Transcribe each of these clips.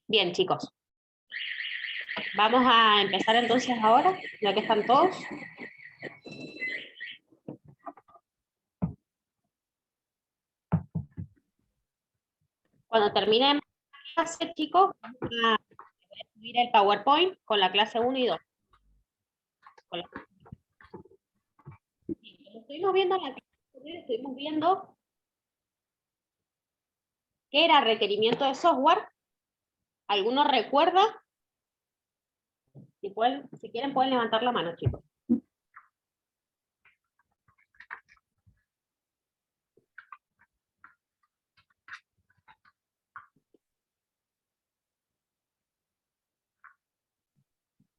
Bien, chicos. Vamos a empezar entonces ahora, ya que están todos. Cuando terminemos la clase, chicos, vamos a subir el PowerPoint con la clase 1 y 2. Como estuvimos viendo en la clase, estuvimos viendo qué era requerimiento de software. ¿Alguno recuerda? Si quieren pueden levantar la mano, chicos.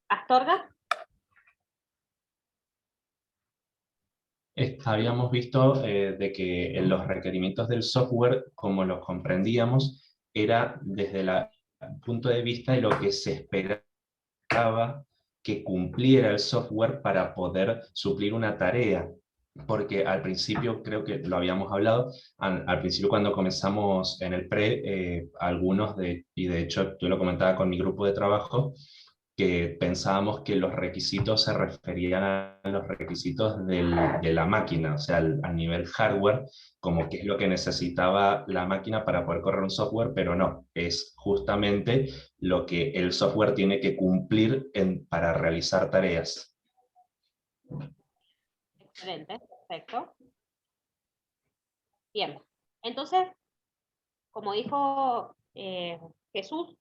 ¿Astorga? Habíamos visto de que en los requerimientos del software, como los comprendíamos, era desde el punto de vista de lo que se esperaba que cumpliera el software para poder suplir una tarea. Porque al principio, creo que lo habíamos hablado, al principio cuando comenzamos en el algunos y de hecho yo lo comentaba con mi grupo de trabajo, que pensábamos que los requisitos se referían a los requisitos de la máquina, o sea, al nivel hardware, como que es lo que necesitaba la máquina para poder correr un software, pero no, es justamente lo que el software tiene que cumplir para realizar tareas. Excelente, perfecto. Bien, entonces, como dijo Jesús,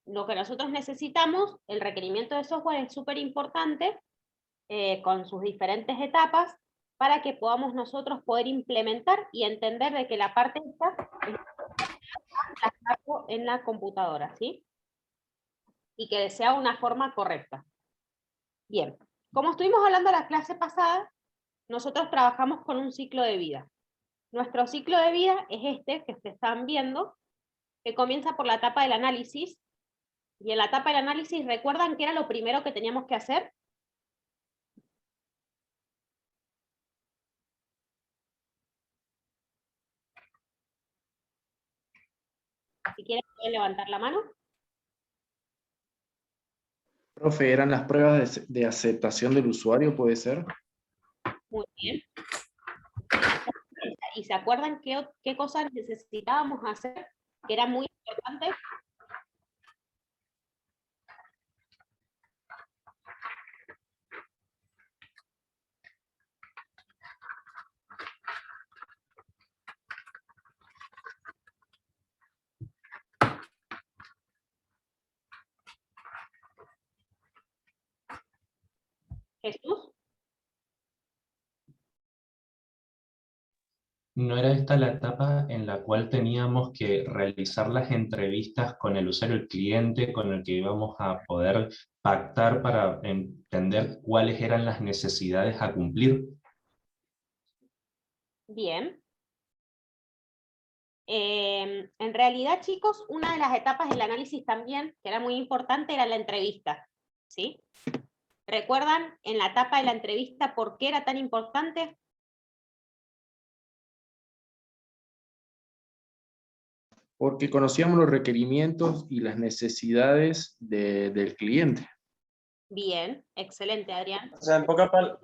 lo que nosotros necesitamos, el requerimiento de software es súper importante, con sus diferentes etapas, para que podamos nosotros poder implementar y entender de que la parte esta es plasmarlo en la computadora, ¿sí? Y que sea una forma correcta. Bien, como estuvimos hablando la clase pasada, nosotros trabajamos con un ciclo de vida. Nuestro ciclo de vida es este que ustedes están viendo, que comienza por la etapa del análisis, y en la etapa del análisis, ¿recuerdan qué era lo primero que teníamos que hacer? Si quieren pueden levantar la mano. Profe, ¿eran las pruebas de aceptación del usuario, puede ser? Muy bien. ¿Y se acuerdan qué cosas necesitábamos hacer que era muy importante? Jesús. ¿No era esta la etapa en la cual teníamos que realizar las entrevistas con el usuario, el cliente, con el que íbamos a poder pactar para entender cuáles eran las necesidades a cumplir? Bien. En realidad, chicos, una de las etapas del análisis también, que era muy importante, era la entrevista, ¿sí? ¿Recuerdan en la etapa de la entrevista por qué era tan importante? Porque conocíamos los requerimientos y las necesidades del cliente. Bien, excelente, Adrián. O sea, en pocas palabras,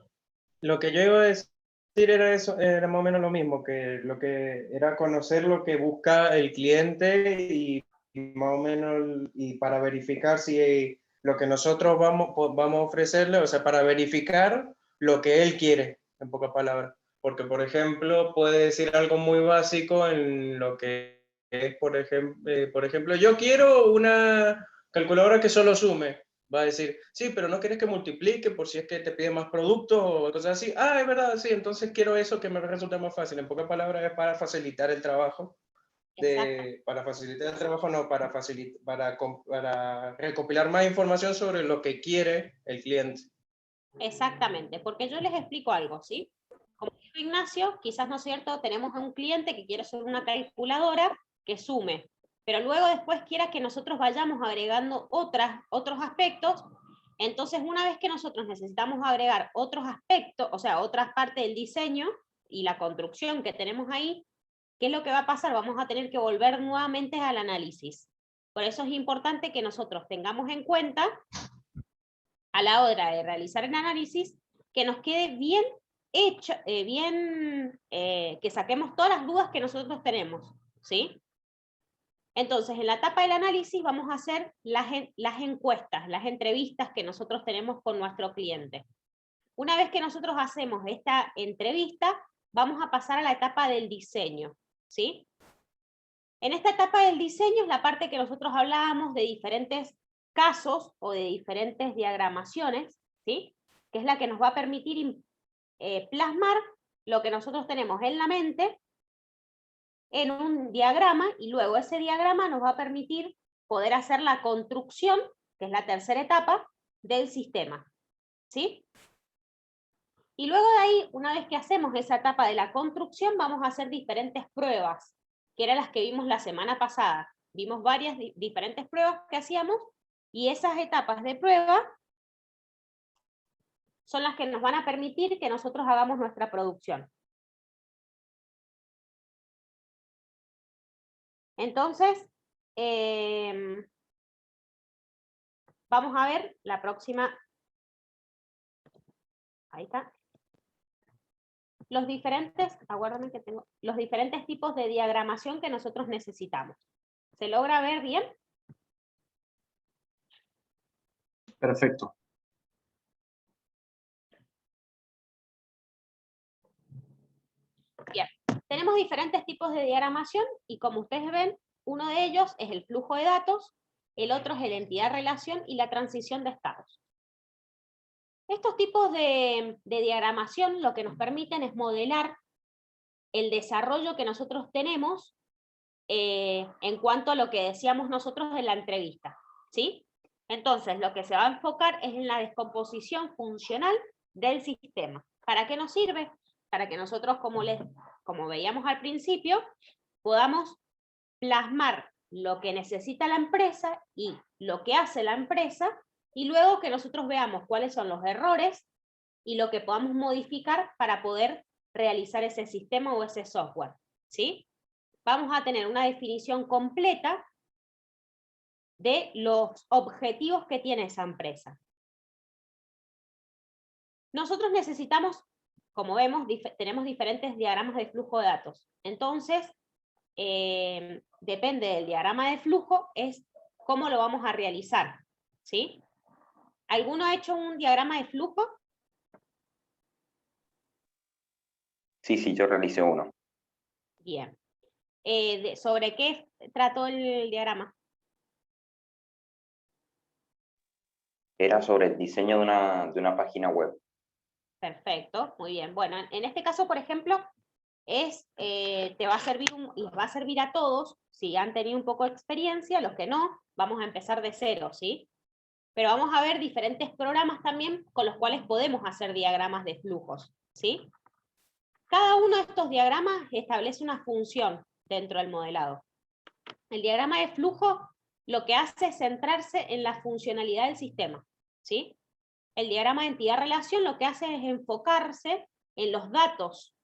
lo que yo iba a decir era eso, era más o menos lo mismo, que lo que era conocer lo que busca el cliente y más o menos, y para verificar si lo que nosotros vamos a ofrecerle, o sea, para verificar lo que él quiere, en pocas palabras. Porque, por ejemplo, puede decir algo muy básico en lo que es, por ejemplo, yo quiero una calculadora que solo sume. Va a decir, sí, pero no quieres que multiplique por si es que te pide más productos o cosas así. Ah, es verdad, sí, entonces quiero eso que me resulta más fácil. En pocas palabras es para facilitar el trabajo. Para facilitar el trabajo, no, para recopilar más información sobre lo que quiere el cliente. Exactamente, porque yo les explico algo, ¿sí? Como dijo Ignacio, quizás no es cierto, tenemos a un cliente que quiere hacer una calculadora que sume, pero luego después quiera que nosotros vayamos agregando otros aspectos. Entonces, una vez que nosotros necesitamos agregar otros aspectos, o sea, otras partes del diseño y la construcción que tenemos ahí, ¿qué es lo que va a pasar? Vamos a tener que volver nuevamente al análisis. Por eso es importante que nosotros tengamos en cuenta, a la hora de realizar el análisis, que nos quede bien hecho, que saquemos todas las dudas que nosotros tenemos, ¿sí? Entonces, en la etapa del análisis vamos a hacer las encuestas, las entrevistas que nosotros tenemos con nuestro cliente. Una vez que nosotros hacemos esta entrevista, vamos a pasar a la etapa del diseño, ¿sí? En esta etapa del diseño es la parte que nosotros hablábamos de diferentes casos o de diferentes diagramaciones, ¿sí? Que es la que nos va a permitir plasmar lo que nosotros tenemos en la mente en un diagrama, y luego ese diagrama nos va a permitir poder hacer la construcción, que es la tercera etapa, del sistema, ¿sí? Y luego de ahí, una vez que hacemos esa etapa de la construcción, vamos a hacer diferentes pruebas, que eran las que vimos la semana pasada. Vimos varias diferentes pruebas que hacíamos, y esas etapas de prueba son las que nos van a permitir que nosotros hagamos nuestra producción. Entonces, vamos a ver la próxima. Ahí está. Los diferentes tipos de diagramación que nosotros necesitamos. ¿Se logra ver bien? Perfecto. Bien, tenemos diferentes tipos de diagramación, y como ustedes ven, uno de ellos es el flujo de datos, el otro es el entidad-relación y la transición de estados. Estos tipos de diagramación lo que nos permiten es modelar el desarrollo que nosotros tenemos en cuanto a lo que decíamos nosotros en la entrevista, ¿sí? Entonces, lo que se va a enfocar es en la descomposición funcional del sistema. ¿Para qué nos sirve? Para que nosotros, como veíamos al principio, podamos plasmar lo que necesita la empresa y lo que hace la empresa, y luego que nosotros veamos cuáles son los errores y lo que podamos modificar para poder realizar ese sistema o ese software, ¿sí? Vamos a tener una definición completa de los objetivos que tiene esa empresa. Nosotros necesitamos, como vemos, tenemos diferentes diagramas de flujo de datos. Entonces, depende del diagrama de flujo, es cómo lo vamos a realizar, ¿sí? ¿Alguno ha hecho un diagrama de flujo? Sí, yo realicé uno. Bien. ¿Sobre qué trató el diagrama? Era sobre el diseño de una página web. Perfecto, muy bien. Bueno, en este caso, por ejemplo, te va a servir les va a servir a todos, si han tenido un poco de experiencia. Los que no, vamos a empezar de cero, ¿sí? Pero vamos a ver diferentes programas también con los cuales podemos hacer diagramas de flujos, ¿sí? Cada uno de estos diagramas establece una función dentro del modelado. El diagrama de flujo lo que hace es centrarse en la funcionalidad del sistema, ¿sí? El diagrama de entidad-relación lo que hace es enfocarse en los datos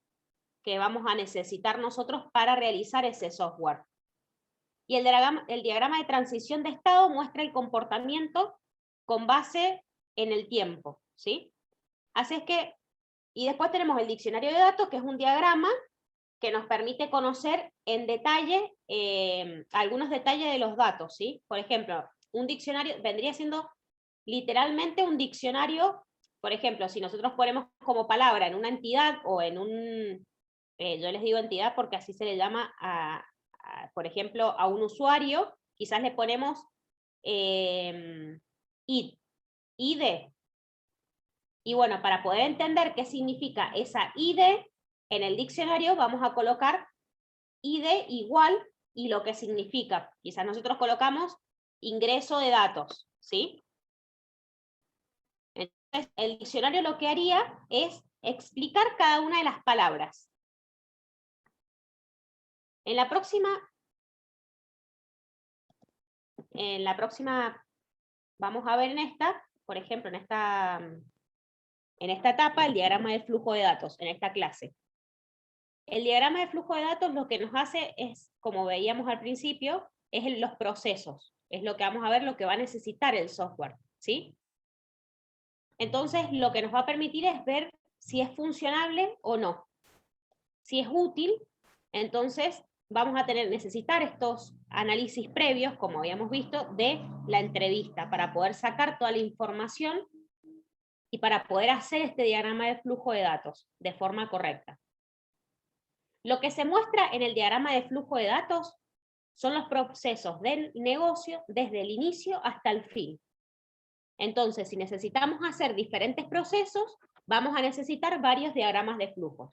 que vamos a necesitar nosotros para realizar ese software. Y el diagrama de transición de estado muestra el comportamiento con base en el tiempo, ¿sí? Así es que, y después tenemos el diccionario de datos, que es un diagrama que nos permite conocer en detalle algunos detalles de los datos, ¿sí? Por ejemplo, un diccionario vendría siendo literalmente un diccionario. Por ejemplo, si nosotros ponemos como palabra en una entidad o en un, yo les digo entidad porque así se le llama por ejemplo, a un usuario, quizás le ponemos ID. Y bueno, para poder entender qué significa esa ID, en el diccionario vamos a colocar ID igual y lo que significa. Quizás nosotros colocamos ingreso de datos, ¿sí? Entonces, el diccionario lo que haría es explicar cada una de las palabras. En la próxima vamos a ver en esta, por ejemplo, en esta etapa, el diagrama de flujo de datos, en esta clase. El diagrama de flujo de datos lo que nos hace es, como veíamos al principio, es los procesos, Es lo que vamos a ver, lo que va a necesitar el software, ¿sí? Entonces, lo que nos va a permitir es ver si es funcionable o no. Si es útil, entonces vamos a necesitar estos análisis previos, como habíamos visto, de la entrevista, para poder sacar toda la información y para poder hacer este diagrama de flujo de datos de forma correcta. Lo que se muestra en el diagrama de flujo de datos son los procesos del negocio desde el inicio hasta el fin. Entonces, si necesitamos hacer diferentes procesos, vamos a necesitar varios diagramas de flujos.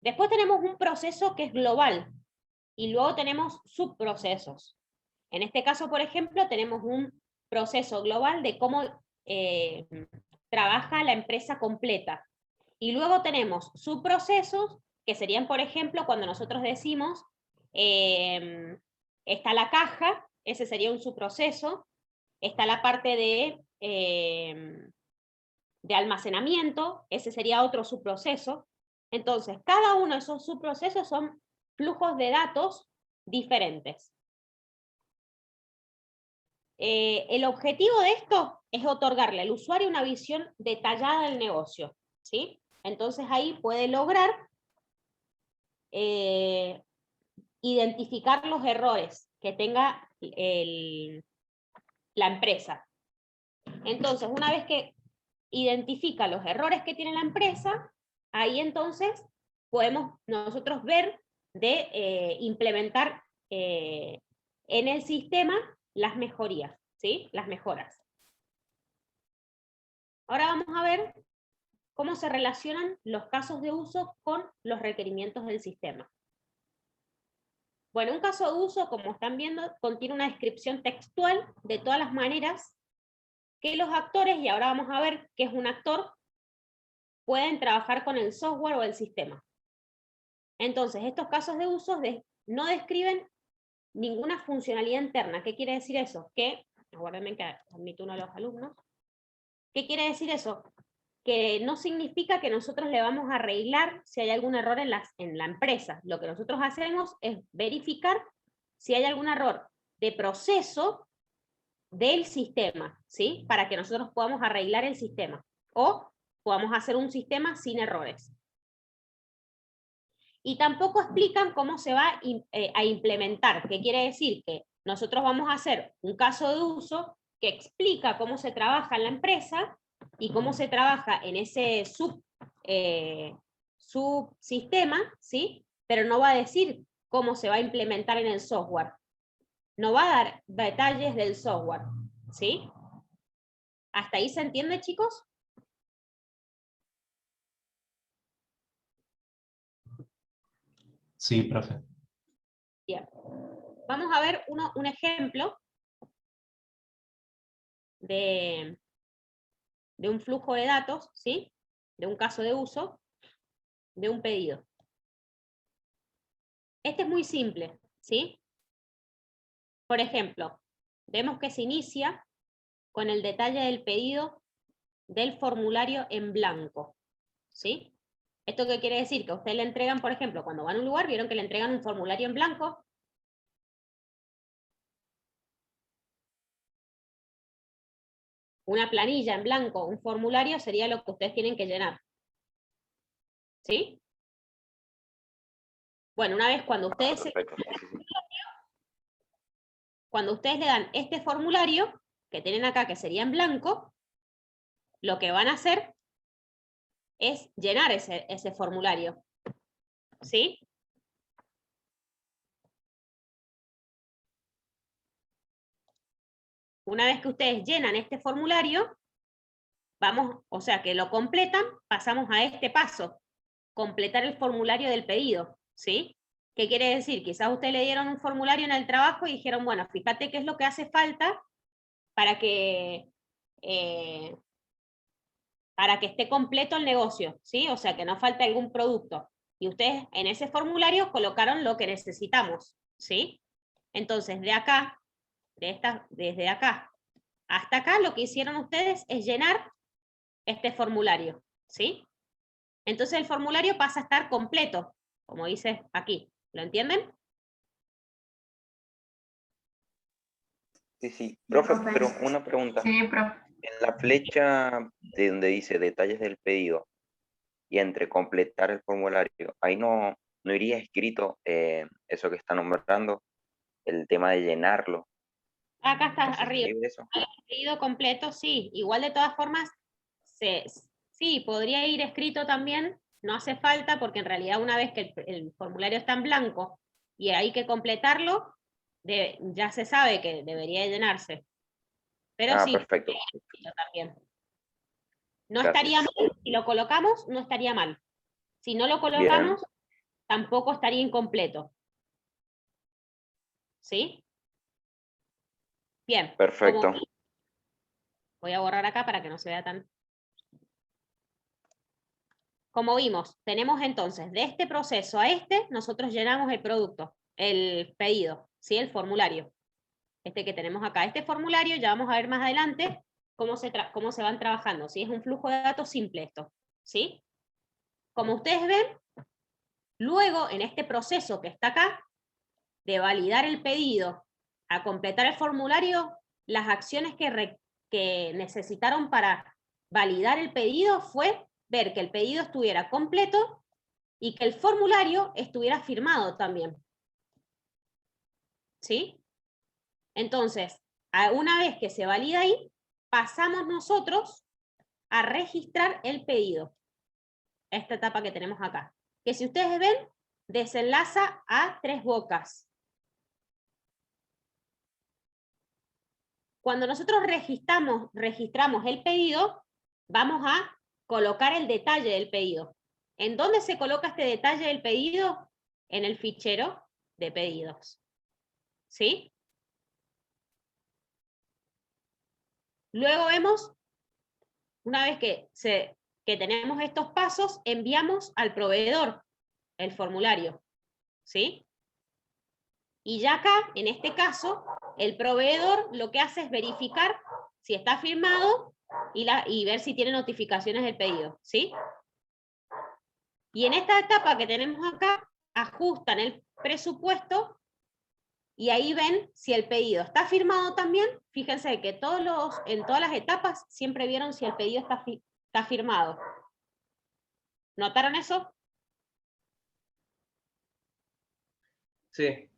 Después tenemos un proceso que es global y luego tenemos subprocesos. En este caso, por ejemplo, tenemos un proceso global de cómo trabaja la empresa completa. Y luego tenemos subprocesos que serían, por ejemplo, cuando nosotros decimos está la caja, ese sería un subproceso, está la parte de almacenamiento, ese sería otro subproceso. Entonces, cada uno de esos subprocesos son flujos de datos diferentes. El objetivo de esto es otorgarle al usuario una visión detallada del negocio, ¿sí? Entonces ahí puede lograr identificar los errores que tenga la empresa. Entonces, una vez que identifica los errores que tiene la empresa, ahí entonces podemos nosotros ver de implementar en el sistema las mejorías, ¿sí? Las mejoras. Ahora vamos a ver cómo se relacionan los casos de uso con los requerimientos del sistema. Bueno, un caso de uso, como están viendo, contiene una descripción textual de todas las maneras que los actores, y ahora vamos a ver qué es un actor, pueden trabajar con el software o el sistema. Entonces, estos casos de uso no describen ninguna funcionalidad interna. ¿Qué quiere decir eso? Que, aguárdenme que admito uno de los alumnos. ¿Qué quiere decir eso? Que no significa que nosotros le vamos a arreglar si hay algún error en la empresa. Lo que nosotros hacemos es verificar si hay algún error de proceso del sistema, ¿sí? Para que nosotros podamos arreglar el sistema o podamos hacer un sistema sin errores. Y tampoco explican cómo se va a implementar. ¿Qué quiere decir? Que nosotros vamos a hacer un caso de uso que explica cómo se trabaja en la empresa y cómo se trabaja en ese subsistema, ¿sí? Pero no va a decir cómo se va a implementar en el software. No va a dar detalles del software, ¿sí? ¿Hasta ahí se entiende, chicos? Sí, profe. Bien. Vamos a ver un ejemplo de un flujo de datos, ¿sí? De un caso de uso, de un pedido. Este es muy simple, ¿sí? Por ejemplo, vemos que se inicia con el detalle del pedido del formulario en blanco, ¿sí? ¿Esto qué quiere decir? Que a usted le entregan, por ejemplo, cuando van a un lugar, ¿vieron que le entregan un formulario en blanco? Una planilla en blanco, un formulario sería lo que ustedes tienen que llenar, ¿sí? Bueno, una vez cuando ustedes, cuando ustedes le dan este formulario, que tienen acá que sería en blanco, lo que van a hacer es llenar ese formulario, ¿sí? Una vez que ustedes llenan este formulario, vamos, o sea, que lo completan, pasamos a este paso, completar el formulario del pedido, ¿sí? ¿Qué quiere decir? Quizás a usted le dieron un formulario en el trabajo y dijeron, bueno, fíjate qué es lo que hace falta para que esté completo el negocio, ¿sí? O sea, que no falte algún producto. Y ustedes en ese formulario colocaron lo que necesitamos, ¿sí? Entonces, de acá, desde acá hasta acá, lo que hicieron ustedes es llenar este formulario, ¿sí? Entonces el formulario pasa a estar completo, como dice aquí. ¿Lo entienden? Sí, sí. Ya, Profe, profe. pero una pregunta. Sí, profe. En la flecha de donde dice detalles del pedido y entre completar el formulario, ahí no iría escrito eso que está nombrando, el tema de llenarlo. Acá está ¿No se arriba. escribe eso? El pedido completo, sí. Igual de todas formas, sí, podría ir escrito también, no hace falta, porque en realidad una vez que el formulario está en blanco y hay que completarlo, ya se sabe que debería llenarse. Pero Ah, sí, perfecto. escrito también. No Gracias. estaría mal, si lo colocamos, no estaría mal. Si no lo Bien, colocamos, tampoco estaría incompleto. ¿Sí? Bien. perfecto. Voy a borrar acá para que no se vea tan... Como vimos, tenemos entonces de este proceso a este, nosotros llenamos el producto, el pedido, ¿sí? El formulario. Este que tenemos acá. Este formulario, ya vamos a ver más adelante cómo se van trabajando. ¿Sí? Es un flujo de datos simple esto. ¿Sí? Como ustedes ven, luego en este proceso que está acá, de validar el pedido a completar el formulario, las acciones que necesitaron para validar el pedido fue ver que el pedido estuviera completo y que el formulario estuviera firmado también. ¿Sí? Entonces, una vez que se valida ahí, pasamos nosotros a registrar el pedido. Esta etapa que tenemos acá. Que si ustedes ven, desenlaza a 3 bocas. Cuando nosotros registramos el pedido, vamos a colocar el detalle del pedido. ¿En dónde se coloca este detalle del pedido? En el fichero de pedidos. ¿Sí? Luego vemos, una vez que tenemos estos pasos, enviamos al proveedor el formulario. ¿Sí? Y ya acá, en este caso, el proveedor lo que hace es verificar si está firmado y ver si tiene notificaciones del pedido, ¿sí? Y en esta etapa que tenemos acá, ajustan el presupuesto y ahí ven si el pedido está firmado también. Fíjense que en todas las etapas siempre vieron si el pedido está firmado. ¿Notaron eso? Sí.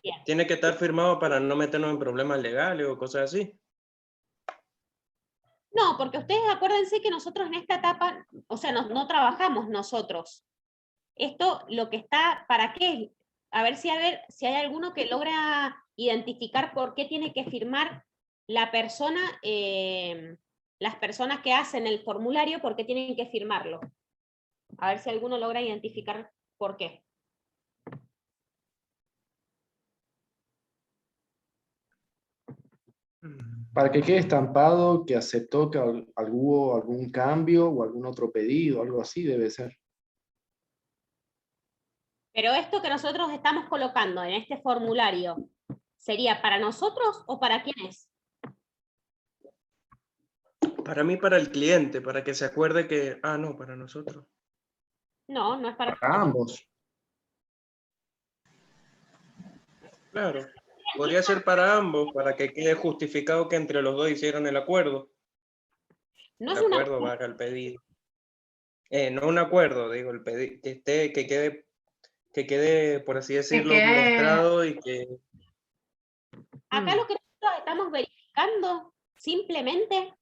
Bien. Tiene que estar firmado para no meternos en problemas legales o cosas así. No, porque ustedes acuérdense que nosotros en esta etapa, o sea, no trabajamos nosotros. Esto lo que está, ¿para qué? A ver si hay alguno que logra identificar por qué tiene que firmar la persona, las personas que hacen el formulario, por qué tienen que firmarlo. A ver si alguno logra identificar por qué. Para que quede estampado que aceptó que hubo algún cambio o algún otro pedido, algo así debe ser. Pero esto que nosotros estamos colocando en este formulario, ¿sería para nosotros o para quién es? Para mí, para el cliente, para que se acuerde que, no, para nosotros. No, no es para Para ambos. Claro. Podría ser para ambos, para que quede justificado que entre los dos hicieron el acuerdo. No El es una... acuerdo va al pedido. No un acuerdo, digo, el pedido, que quede, por así decirlo, mostrado y que... Acá lo que nosotros estamos verificando, simplemente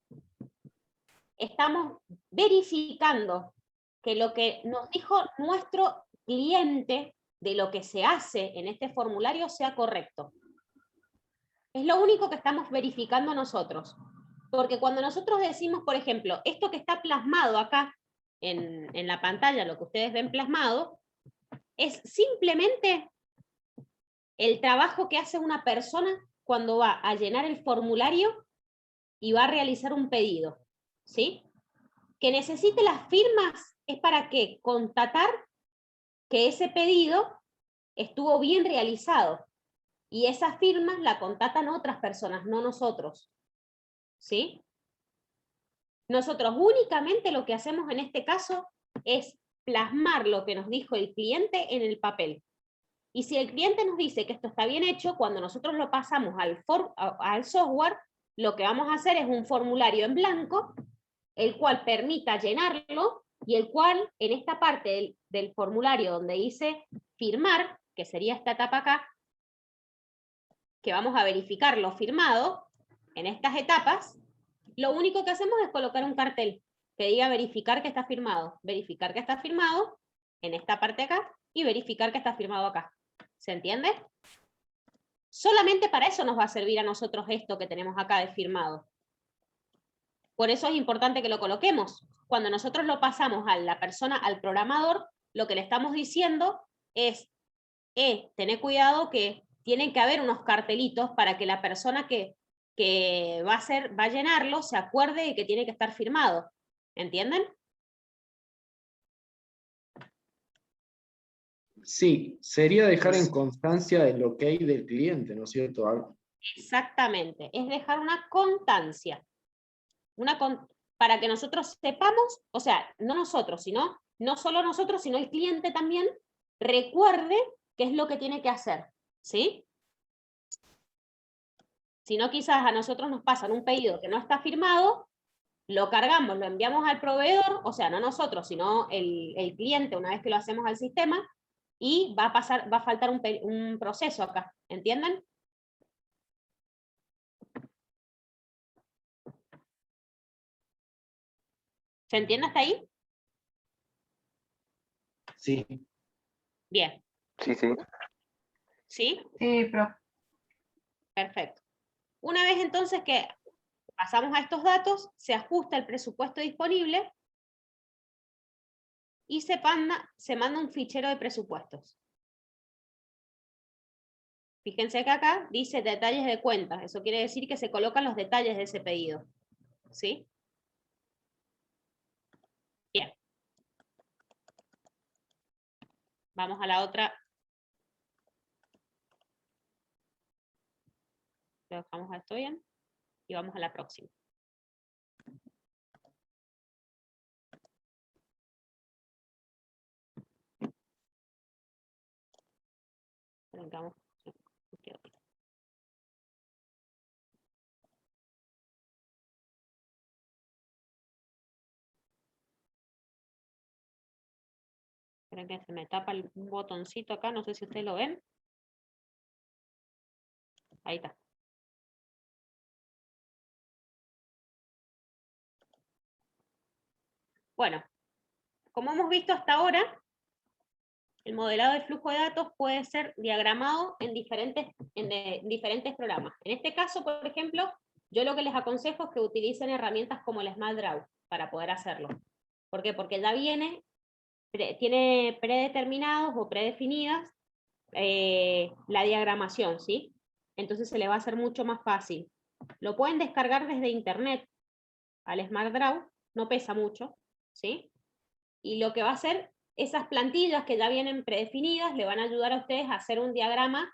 estamos verificando que lo que nos dijo nuestro cliente de lo que se hace en este formulario sea correcto. Es lo único que estamos verificando nosotros. Porque cuando nosotros decimos, por ejemplo, esto que está plasmado acá en la pantalla, lo que ustedes ven plasmado, es simplemente el trabajo que hace una persona cuando va a llenar el formulario y va a realizar un pedido, ¿sí? Que necesite las firmas es para qué? Constatar que ese pedido estuvo bien realizado. Y esas firmas la constatan otras personas, no nosotros. ¿Sí? Nosotros únicamente lo que hacemos en este caso es plasmar lo que nos dijo el cliente en el papel. Y si el cliente nos dice que esto está bien hecho, cuando nosotros lo pasamos al software, lo que vamos a hacer es un formulario en blanco, el cual permita llenarlo, y el cual, en esta parte del formulario donde dice firmar, que sería esta etapa acá, que vamos a verificar lo firmado, en estas etapas, lo único que hacemos es colocar un cartel que diga verificar que está firmado en esta parte acá, y verificar que está firmado acá. ¿Se entiende? Solamente para eso nos va a servir a nosotros esto que tenemos acá de firmado. Por eso es importante que lo coloquemos. Cuando nosotros lo pasamos a la persona, al programador, lo que le estamos diciendo es, tener cuidado que tienen que haber unos cartelitos para que la persona que va a llenarlo se acuerde de que tiene que estar firmado. ¿Entienden? Sí, sería dejar en constancia el ok del cliente, ¿no es cierto? Exactamente, es dejar una constancia. Para que nosotros sepamos, o sea, no solo nosotros, sino el cliente también recuerde qué es lo que tiene que hacer, ¿sí? Si no, quizás a nosotros nos pasan un pedido que no está firmado, lo cargamos, lo enviamos al proveedor, o sea, no nosotros, sino el cliente, una vez que lo hacemos al sistema, y va a faltar un proceso acá, ¿entienden? ¿Se entiende hasta ahí? Sí. Bien. Sí, sí. ¿Sí? Sí, profe. Perfecto. Una vez entonces que pasamos a estos datos, se ajusta el presupuesto disponible y se manda un fichero de presupuestos. Fíjense que acá dice detalles de cuentas. Eso quiere decir que se colocan los detalles de ese pedido. ¿Sí? Bien. Vamos a la otra. Lo dejamos a esto bien. Y vamos a la próxima. Arrancamos. Esperen que se me tapa un botoncito acá, no sé si ustedes lo ven. Ahí está. Bueno, como hemos visto hasta ahora, el modelado de flujo de datos puede ser diagramado en diferentes programas. En este caso, por ejemplo, yo lo que les aconsejo es que utilicen herramientas como el SmartDraw para poder hacerlo. ¿Por qué? Porque ya tiene predeterminados o predefinidas la diagramación, ¿sí? Entonces se le va a hacer mucho más fácil. Lo pueden descargar desde internet al SmartDraw, no pesa mucho, ¿sí? Y lo que va a hacer, esas plantillas que ya vienen predefinidas, le van a ayudar a ustedes a hacer un diagrama,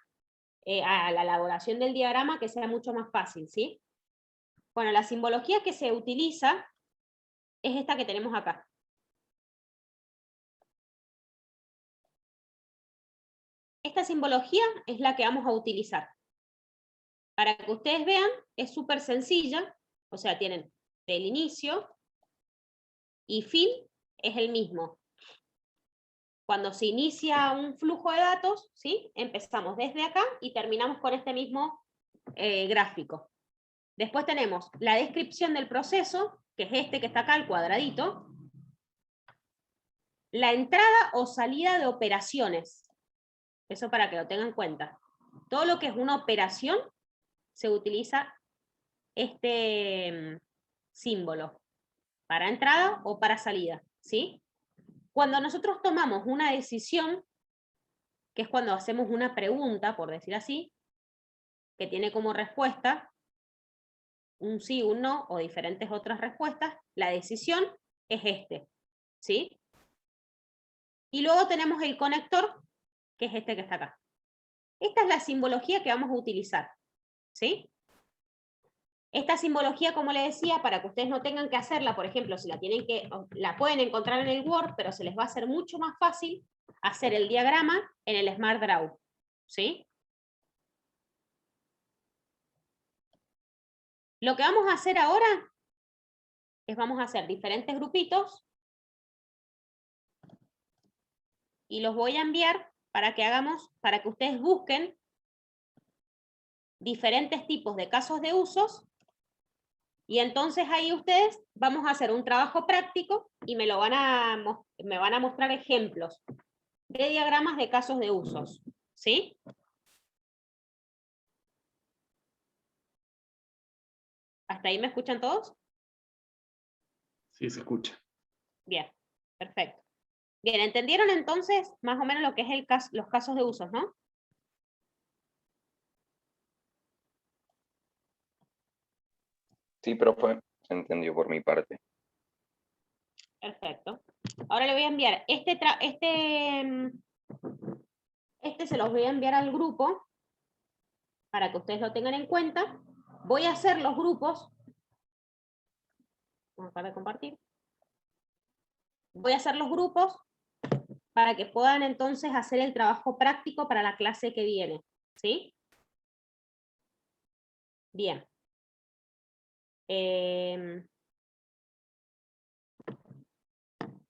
a la elaboración del diagrama que sea mucho más fácil, ¿sí? Bueno, la simbología que se utiliza es esta que tenemos acá. Esta simbología es la que vamos a utilizar. Para que ustedes vean, es súper sencilla, o sea, tienen del inicio y fin es el mismo. Cuando se inicia un flujo de datos, ¿sí? Empezamos desde acá y terminamos con este mismo gráfico. Después tenemos la descripción del proceso, que es este que está acá, el cuadradito. La entrada o salida de operaciones. Eso para que lo tengan en cuenta. Todo lo que es una operación se utiliza este símbolo para entrada o para salida, ¿sí? Cuando nosotros tomamos una decisión, que es cuando hacemos una pregunta, por decir así, que tiene como respuesta un sí, un no, o diferentes otras respuestas, la decisión es este, ¿sí? Y luego tenemos el conector, que es este que está acá. Esta es la simbología que vamos a utilizar, ¿sí? Esta simbología, como les decía, para que ustedes no tengan que hacerla, por ejemplo, si la pueden encontrar en el Word, pero se les va a hacer mucho más fácil hacer el diagrama en el SmartDraw. ¿sí? Lo que vamos a hacer ahora es vamos a hacer diferentes grupitos y los voy a enviar para que ustedes busquen diferentes tipos de casos de usos, y entonces ahí ustedes vamos a hacer un trabajo práctico y me van a mostrar ejemplos de diagramas de casos de usos, ¿sí? ¿Hasta ahí me escuchan todos? Sí, se escucha. Bien, perfecto. Bien, ¿entendieron entonces más o menos lo que es los casos de usos, no? Sí, profe, se entendió por mi parte. Perfecto. Ahora le voy a enviar este se los voy a enviar al grupo para que ustedes lo tengan en cuenta. Voy a hacer los grupos. Vamos a parar de compartir. Voy a hacer los grupos para que puedan entonces hacer el trabajo práctico para la clase que viene, ¿sí? Bien.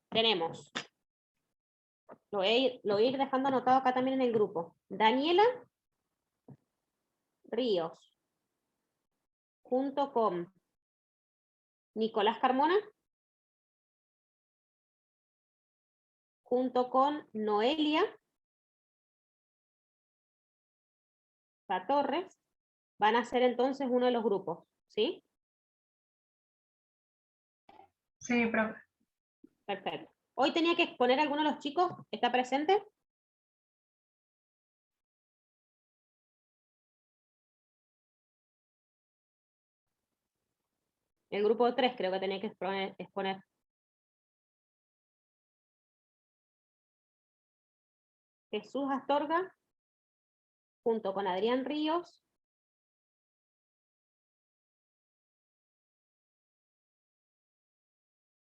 Tenemos, lo voy a ir dejando anotado acá también en el grupo. Daniela Ríos, junto con Nicolás Carmona, junto con Noelia Torres, van a ser entonces uno de los grupos, ¿sí? Sí, profe. Perfecto. Hoy tenía que exponer a alguno de los chicos, ¿está presente? El grupo 3 creo que tenía que exponer. Jesús Astorga, junto con Adrián Ríos,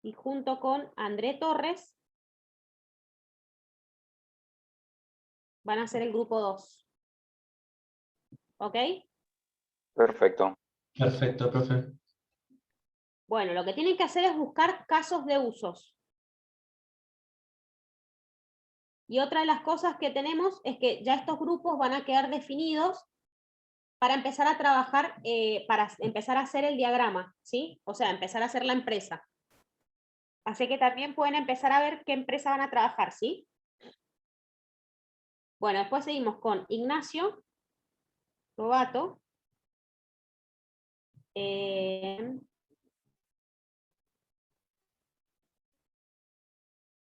y junto con André Torres, van a ser el grupo 2. ¿Ok? Perfecto. Perfecto, profe. Bueno, lo que tienen que hacer es buscar casos de usos. Y otra de las cosas que tenemos es que ya estos grupos van a quedar definidos para empezar a trabajar, para empezar a hacer el diagrama, ¿sí? O sea, empezar a hacer la empresa. Así que también pueden empezar a ver qué empresa van a trabajar, ¿sí? Bueno, después seguimos con Ignacio Robato.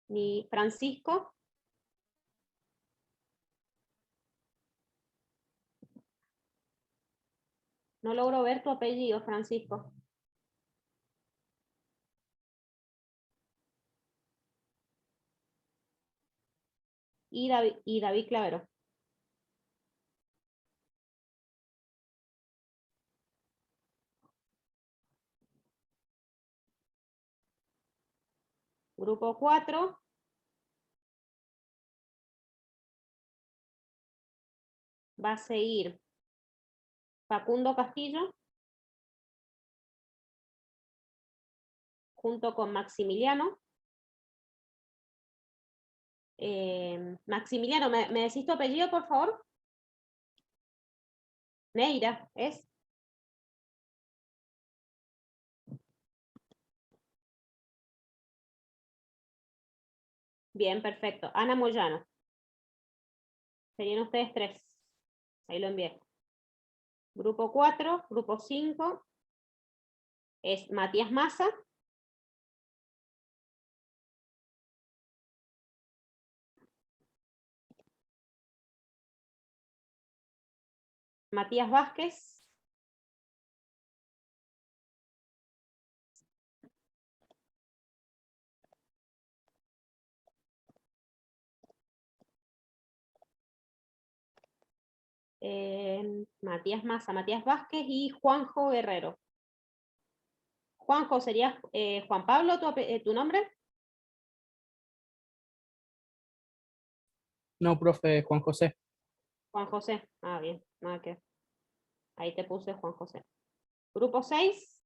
Ni Francisco. No logro ver tu apellido, Francisco. Y David Clavero. Grupo 4. Va a seguir Facundo Castillo, junto con Maximiliano. Maximiliano, ¿me decís tu apellido, por favor? Neira, ¿es? Bien, perfecto. Ana Moyano. Serían ustedes 3. Ahí lo envié. Grupo 4, grupo 5. Es Matías Massa. Matías Vázquez. Matías Massa, Matías Vázquez y Juanjo Guerrero. Juanjo, ¿sería Juan Pablo tu nombre? No, profe, Juan José. Juan José. Ah, bien. Nada que ver. Ahí te puse Juan José. Grupo 6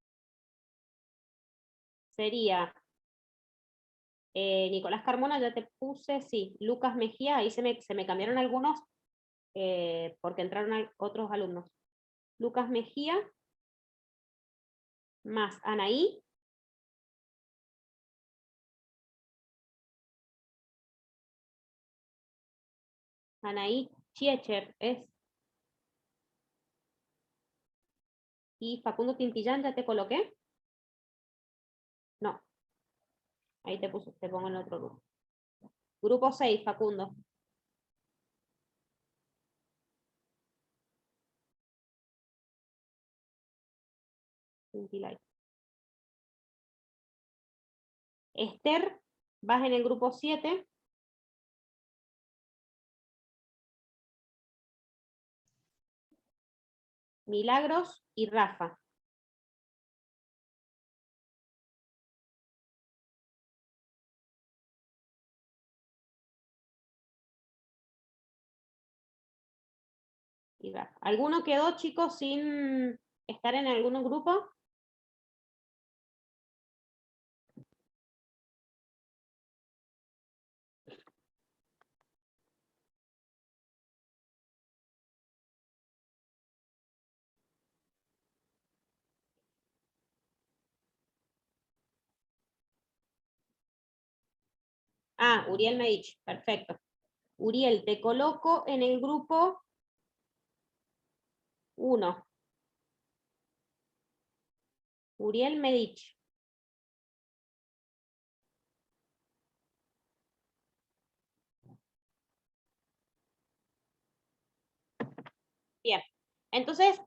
sería Nicolás Carmona, ya te puse, sí. Lucas Mejía, ahí se me cambiaron algunos porque entraron otros alumnos. Lucas Mejía, más Anaí. Anaí Chiecher es. Y Facundo Tintillán, ¿ya te coloqué? No. Ahí te pongo en otro grupo. Grupo 6, Facundo. Tintilay. Esther, vas en el grupo 7. Milagros y Rafa. Y Rafa. ¿Alguno quedó, chicos, sin estar en algún grupo? Ah, Uriel Medich, perfecto. Uriel, te coloco en el grupo 1. Uriel Medich. Bien, entonces,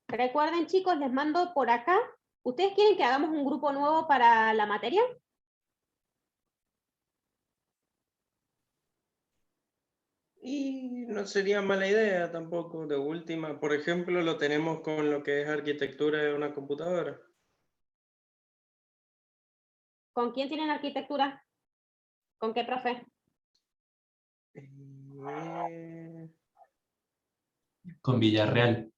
recuerden, chicos, les mando por acá. ¿Ustedes quieren que hagamos un grupo nuevo para la materia? Y no sería mala idea tampoco, de última. Por ejemplo, lo tenemos con lo que es arquitectura de una computadora. ¿Con quién tienen arquitectura? ¿Con qué profe? Con Villarreal.